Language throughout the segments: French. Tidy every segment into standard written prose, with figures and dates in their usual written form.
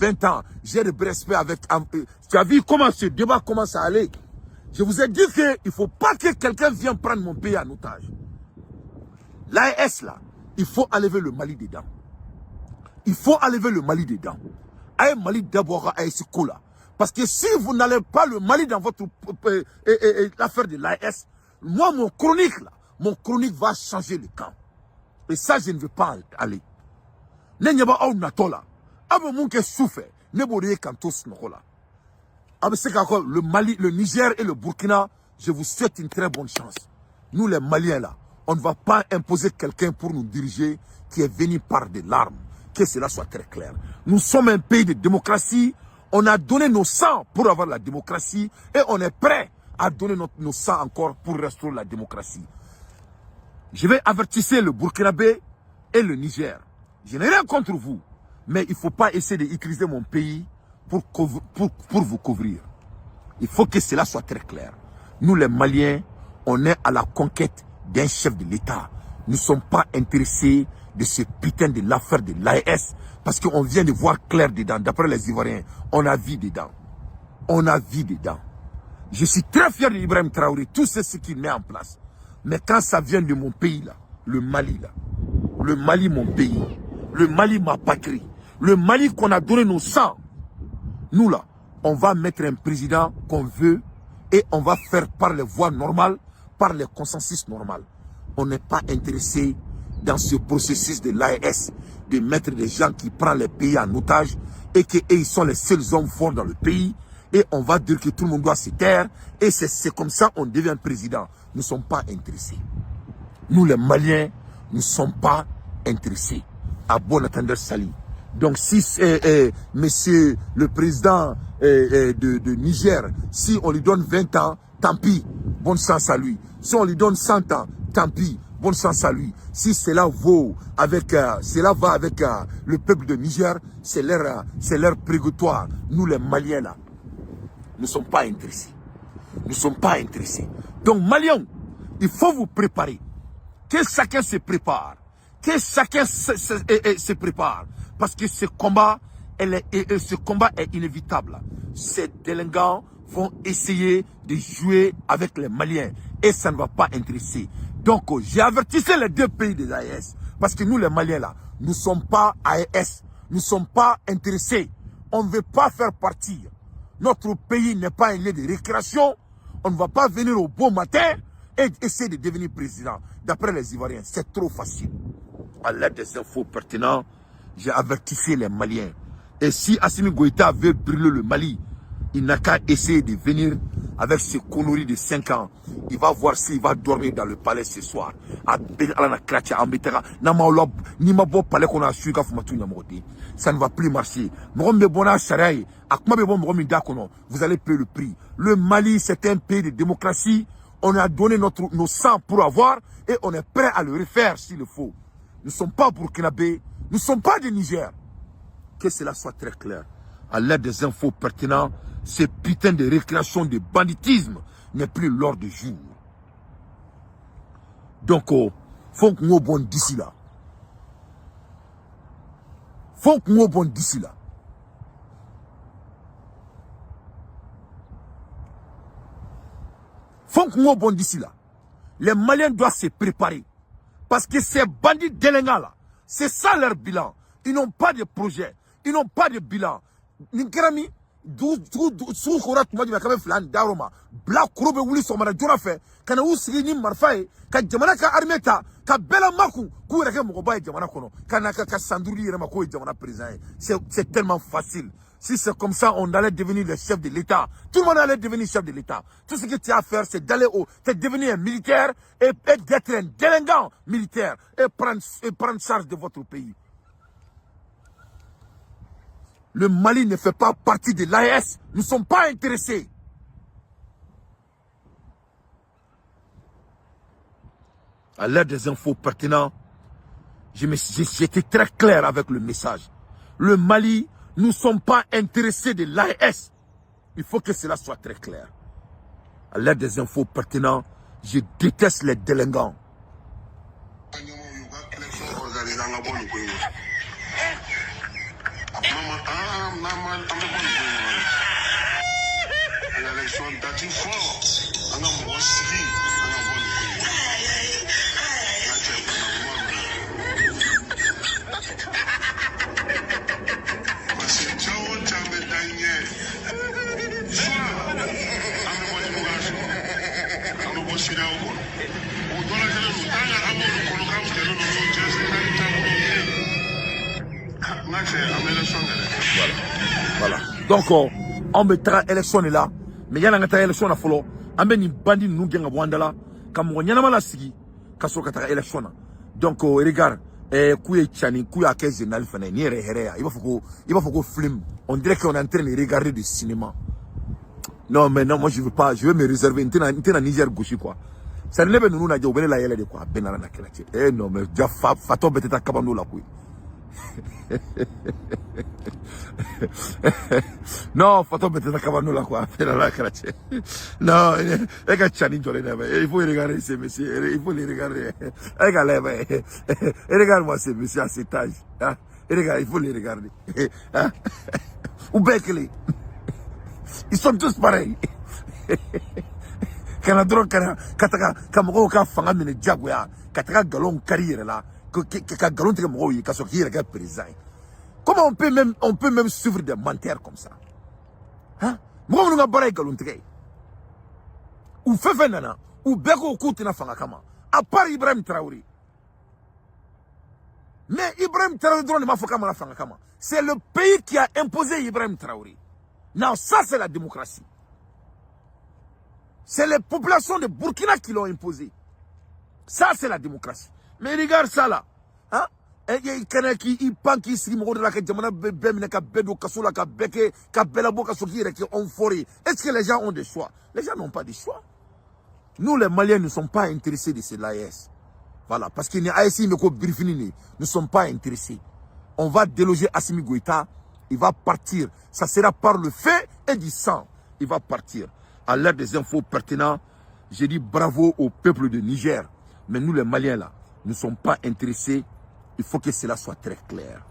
20 ans, j'ai de respect avec... Tu as vu comment ce débat commence à aller? Je vous ai dit qu'il ne faut pas que quelqu'un vienne prendre mon pays en otage. L'AES, là, il faut enlever le Mali dedans. Il faut enlever le Mali dedans. Aïe Mali d'abord à Esikola. Parce que si vous n'allez pas le Mali dans votre l'affaire de l'AES, moi, mon chronique va changer le camp. Et ça, je ne veux pas aller. Le Mali, le Niger et le Burkina, je vous souhaite une très bonne chance. Nous, les Maliens, là, on ne va pas imposer quelqu'un pour nous diriger qui est venu par des larmes. Que cela soit très clair. Nous sommes un pays de démocratie. On a donné nos sangs pour avoir la démocratie et on est prêt à donner nos sangs encore pour restaurer la démocratie. Je vais avertir le Burkinabé et le Niger. Je n'ai rien contre vous, mais il ne faut pas essayer d'utiliser mon pays pour vous couvrir. Il faut que cela soit très clair. Nous, les Maliens, on est à la conquête d'un chef de l'État. Nous ne sommes pas intéressés de ce putain de l'affaire de l'AES parce qu'on vient de voir clair dedans. D'après les Ivoiriens, on a vu dedans. On a vu dedans. Je suis très fier d'Ibrahim Traoré, tout ce qu'il met en place. Mais quand ça vient de mon pays, là, le Mali, là, le Mali, mon pays, le Mali, ma patrie, le Mali qu'on a donné nos sangs, nous, là, on va mettre un président qu'on veut et on va faire par les voies normales, par les consensus normaux. On n'est pas intéressé dans ce processus de l'AES, de mettre des gens qui prennent les pays en otage et qu'ils sont les seuls hommes forts dans le pays. Et on va dire que tout le monde doit se taire. Et c'est comme ça qu'on devient président. Nous ne sommes pas intéressés. Nous, les Maliens, nous ne sommes pas intéressés. À bon entendeur, salut. Donc, si monsieur le président de Niger, si on lui donne 20 ans, tant pis, bonne chance à lui. Si on lui donne 100 ans, tant pis, bonne chance à lui. Si cela va avec le peuple de Niger, c'est leur prégotoire. Nous, les Maliens, là, nous ne sommes pas intéressés. Nous ne sommes pas intéressés. Donc, Maliens, il faut vous préparer. Que chacun se prépare. Que chacun se prépare. Parce que ce combat est inévitable. Ces délinquants vont essayer de jouer avec les Maliens. Et ça ne va pas intéresser. Donc, j'ai averti les deux pays des AES. Parce que nous, les Maliens, là, nous ne sommes pas AES. Nous ne sommes pas intéressés. On ne veut pas faire partir. Notre pays n'est pas un lieu de récréation. On ne va pas venir au beau matin et essayer de devenir président. D'après les Ivoiriens, c'est trop facile. À l'aide des infos pertinentes, j'ai averti les Maliens. Et si Assimi Goïta veut brûler le Mali, il n'a qu'à essayer de venir avec ses conneries de 5 ans. Il va voir s'il va dormir dans le palais ce soir. Ça ne va plus marcher. Vous allez payer le prix. Le Mali, c'est un pays de démocratie. On a donné nos sangs pour avoir et on est prêt à le refaire s'il le faut. Nous ne sommes pas burkinabés, nous ne sommes pas du Niger. Que cela soit très clair. À l'aide des infos pertinentes, ce putain de récréation de banditisme n'est plus l'ordre du jour. Donc, faut que nous bon d'ici là. Faut que nous bon d'ici là. Faut que nous bon d'ici là. Les Maliens doivent se préparer. Parce que ces bandits délinquants là, c'est ça leur bilan. Ils n'ont pas de projet. Ils n'ont pas de bilan. Ninkrami, Soukora, tu m'as dit, mais flan, Daroma, Black Krobe, Willis, on m'a dit, kana usini marfae, ka jamana ka armeta, ka bela maku, koureke mokobaye jamana kono, kana ka sandouri remako jamana président. C'est tellement facile. Si c'est comme ça, on allait devenir le chef de l'État. Tout le monde allait devenir chef de l'État. Tout ce que tu as à faire, c'est d'aller c'est devenir un militaire et d'être un délinquant militaire et prendre charge de votre pays. Le Mali ne fait pas partie de l'AES. Nous ne sommes pas intéressés. À l'aide des infos pertinentes, j'étais très clair avec le message. Le Mali, nous ne sommes pas intéressés de l'AES. Il faut que cela soit très clair. À l'aide des infos pertinentes, je déteste les délinquants. Voilà. Donc, on mettra élection là. Mais il y a une élection là. On met une bandit nous qui est là. Comme on y a la sigi, kaso kata élection. Donc, regarde, kuye chani, kuya keze nal fane, ni reherea. Il va faut qu'on film. On dirait qu'on est en train de regarder du cinéma. Non, mais non, moi je veux pas. Je veux me réserver. Une Niger gauche quoi. Ça ne nous n'a dit la yele de quoi. Benara na kelache. Eh non, mais déjà fato beteta kabando la kuy. Non, fato beteta kabando la quoi. Benara kelache. Non, il faut regarder ces messieurs. Il faut les regarder. Regardez, regarde-moi ces messieurs à cet âge. Hein? Regarde, il faut les regarder. Hein? Ou Bekele. Ils sont tous pareils. Kana drone kana kataka kamoko ka fanga mine jagoya kataka galon carrière là ka galon te mo yi ka so ki rega président. Comment on peut même suivre des menteurs comme ça? Hein? Mo nga bare galon te ou fefe nana ou beko kutina fanga kama à part Ibrahim Traoré. Mais Ibrahim Traoré drone ma foka ma fanga kama. C'est le pays qui a imposé Ibrahim Traoré. Non, ça c'est la démocratie. C'est les populations de Burkina qui l'ont imposé. Ça c'est la démocratie. Mais regarde ça là. Hein? Il pense qu'il s'y mord la jamana bemine ka bedo kasola ka beke ka belabo ka sokire qui ont foré. Est-ce que les gens ont des choix? Les gens n'ont pas de choix. Nous les Maliens ne sommes pas intéressés de cette AES. Voilà, parce qu'il y a AES nous ne sommes pas intéressés. On va déloger Assimi Goïta. Il va partir. Ça sera par le feu et du sang. Il va partir. À l'heure des infos pertinentes, j'ai dit bravo au peuple de Niger. Mais nous, les Maliens, là, ne sommes pas intéressés. Il faut que cela soit très clair.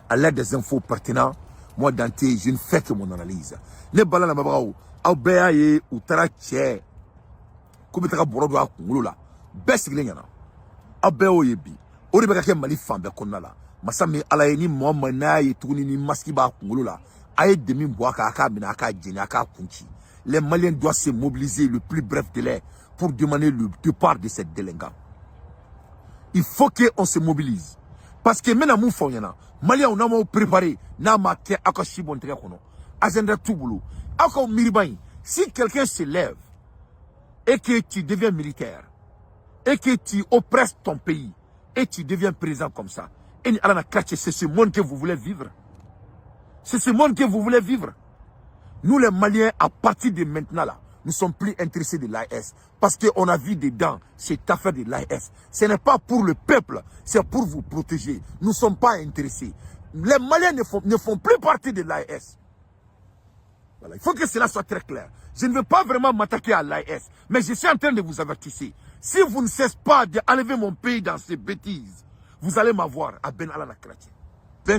À l'heure des infos pertinentes, moi, Dante, je ne fais que mon analyse. Ne balana mabrao, aubea ye ou tara tche. Comme tu as bordeaux à Kouloula. Best glingana. Aubeo yebi. Oribaka Mali femme konala. Masami alayeni Mohamed Naye tourni ni maskiba Kouloula. Aye demi boaka aka bina aka djeni aka kunchi. Les Maliens doivent se mobiliser le plus bref délai pour demander le départ de cette délinquant. Il faut qu'on se mobilise. Parce que maintenant, nous faisons, Maliens, on a préparé, agenda tout boulot. Si quelqu'un se lève et que tu deviens militaire, et que tu oppresses ton pays, et tu deviens président comme ça, c'est ce monde que vous voulez vivre. C'est ce monde que vous voulez vivre. Nous les Maliens, à partir de maintenant là, nous ne sommes plus intéressés de l'AES. Parce qu'on a vu dedans cette affaire de l'AES. Ce n'est pas pour le peuple, c'est pour vous protéger. Nous ne sommes pas intéressés. Les Maliens ne font plus partie de l'AES. Voilà, il faut que cela soit très clair. Je ne veux pas vraiment m'attaquer à l'AES, mais je suis en train de vous avertir. Si vous ne cessez pas d'enlever mon pays dans ces bêtises, vous allez m'avoir à Ben Alana Krati.